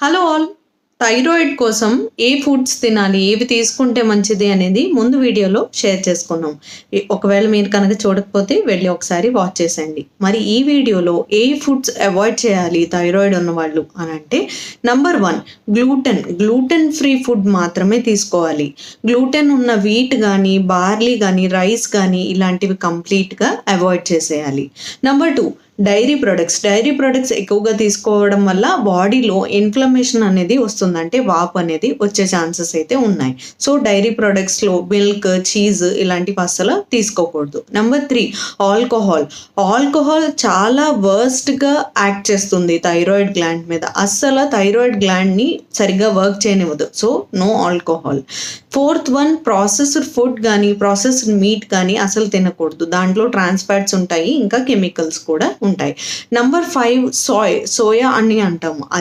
Hello all! Thyroid కోసం ఏ foods తినాలి? ఏవి తీసుకుంటే మంచిది అనేది ముందు వీడియోలో షేర్ చేసుకున్నాం. ఒకవేళ మీరు కనుక చూడకపోతే వెళ్లి ఒకసారి వాచ్ చేసేయండి. మరి ఈ వీడియోలో ఏ ఫుడ్స్ అవాయిడ్ చేయాలి థైరాయిడ్ ఉన్నవాళ్ళు అనంటే నంబర్ 1 గ్లూటెన్ ఫ్రీ ఫుడ్ మాత్రమే తీసుకోవాలి. గ్లూటెన్ ఉన్న వీట్ గానీ, బార్లీ గానీ, రైస్ గానీ ఇలాంటివి కంప్లీట్‌గా అవాయిడ్ చేసేయాలి. నంబర్ 2 డైరీ ప్రొడక్ట్స్ ఎక్కువగా తీసుకోవడం వల్ల బాడీలో ఇన్‌ఫ్లమేషన్ అనేది వస్తుంది. అంటే వాపు అనేది వచ్చే ఛాన్సెస్ అయితే ఉన్నాయి. సో, డైరీ ప్రొడక్ట్స్‌లో మిల్క్, చీజ్ ఇలాంటివి అస్సలు తీసుకోకూడదు. నంబర్ 3 ఆల్కహాల్ చాలా వర్స్ట్‌గా యాక్ట్ చేస్తుంది థైరాయిడ్ గ్లాండ్ మీద. అస్సల థైరాయిడ్ గ్లాండ్‌ని సరిగ్గా వర్క్ చేయనివ్వదు. So, no alcohol. Fourth one processed food గానీ, ప్రాసెస్డ్ మీట్ గానీ అసలు తినకూడదు. దాంట్లో ట్రాన్స్ ఫ్యాట్స్ ఉంటాయి. ఇంకా కెమికల్స్ కూడా ఉంటాయి. నంబర్ 5 సోయా అని అంటాము.